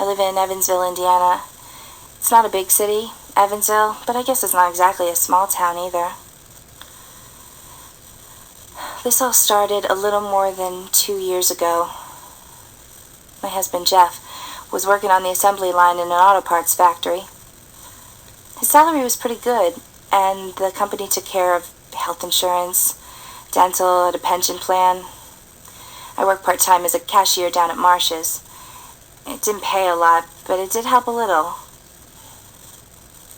I live in Evansville, Indiana. It's not a big city, Evansville, but I guess it's not exactly a small town either. This all started a little more than 2 years ago. My husband, Jeff, was working on the assembly line in an auto parts factory. His salary was pretty good, and the company took care of health insurance, dental, and a pension plan. I worked part-time as a cashier down at Marsh's. It didn't pay a lot, but it did help a little.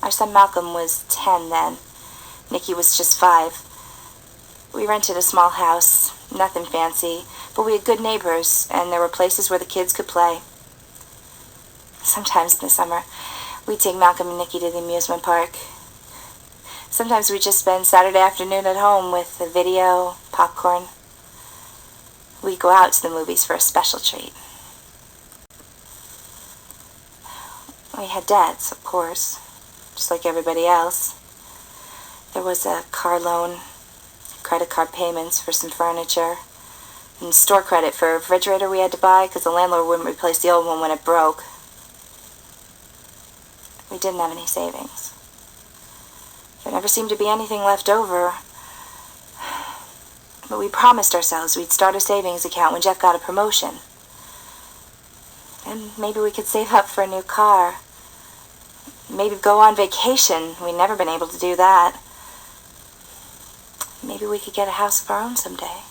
Our son Malcolm was 10 then. Nikki was just 5. We rented a small house, nothing fancy, but we had good neighbors, and there were places where the kids could play. Sometimes in the summer, we'd take Malcolm and Nikki to the amusement park. Sometimes we'd just spend Saturday afternoon at home with a video, popcorn. We'd go out to the movies for a special treat. We had debts, of course, just like everybody else. There was a car loan, credit card payments for some furniture, and store credit for a refrigerator we had to buy because the landlord wouldn't replace the old one when it broke. We didn't have any savings. There never seemed to be anything left over. But we promised ourselves we'd start a savings account when Jeff got a promotion. And maybe we could save up for a new car. Maybe go on vacation. We'd never been able to do that. Maybe we could get a house of our own someday.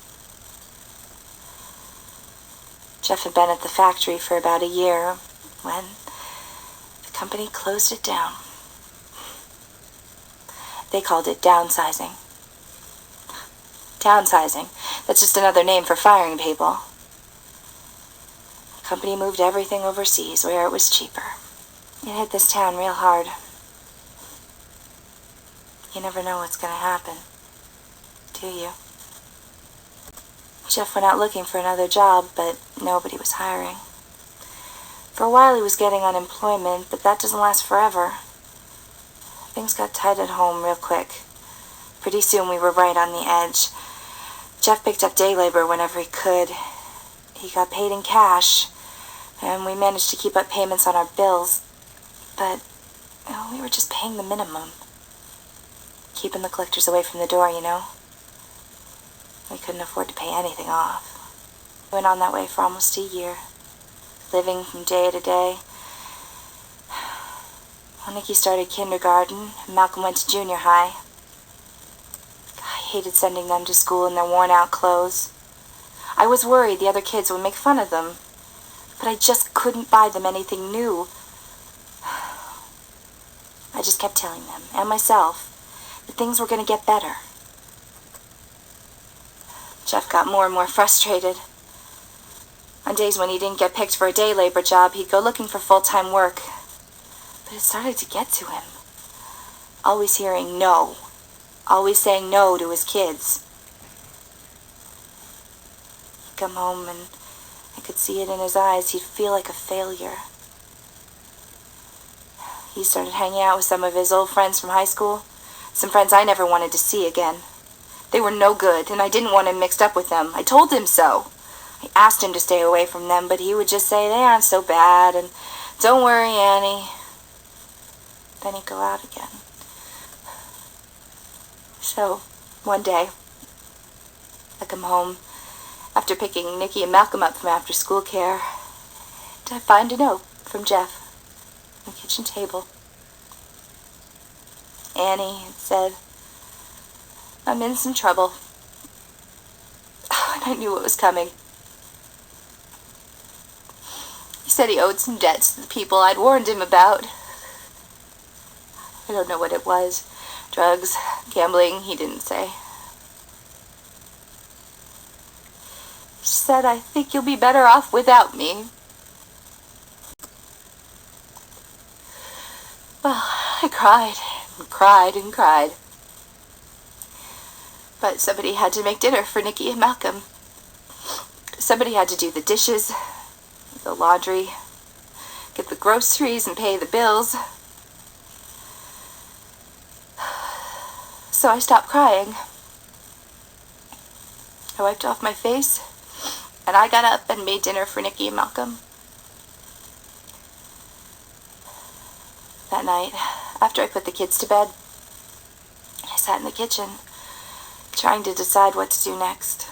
Jeff had been at the factory for about a year when the company closed it down. They called it downsizing. Downsizing. That's just another name for firing people. The company moved everything overseas where it was cheaper. It hit this town real hard. You never know what's going to happen, do you? Jeff went out looking for another job, but nobody was hiring. For a while he was getting unemployment, but that doesn't last forever. Things got tight at home real quick. Pretty soon we were right on the edge. Jeff picked up day labor whenever he could. He got paid in cash, and we managed to keep up payments on our bills. But we were just paying the minimum. Keeping the collectors away from the door, you know. We couldn't afford to pay anything off. We went on that way for almost a year, living from day to day. Well, Nikki started kindergarten, and Malcolm went to junior high. I hated sending them to school in their worn-out clothes. I was worried the other kids would make fun of them, but I just couldn't buy them anything new. I just kept telling them, and myself, that things were going to get better. Jeff got more and more frustrated. On days when he didn't get picked for a day labor job, he'd go looking for full-time work. But it started to get to him. Always hearing no. Always saying no to his kids. He'd come home and I could see it in his eyes. He'd feel like a failure. He started hanging out with some of his old friends from high school. Some friends I never wanted to see again. They were no good, and I didn't want him mixed up with them. I told him so. I asked him to stay away from them, but he would just say, they aren't so bad, and don't worry, Annie. Then he'd go out again. So, one day, I come home after picking Nikki and Malcolm up from after-school care, and I find a note from Jeff on the kitchen table. Annie, it said, I'm in some trouble. And I knew it was coming. He said he owed some debts to the people I'd warned him about. I don't know what it was. Drugs, gambling, he didn't say. He said, I think you'll be better off without me. Well, I cried and cried and cried. But somebody had to make dinner for Nikki and Malcolm. Somebody had to do the dishes, the laundry, get the groceries and pay the bills. So I stopped crying. I wiped off my face, and I got up and made dinner for Nikki and Malcolm. That night, after I put the kids to bed, I sat in the kitchen, trying to decide what to do next.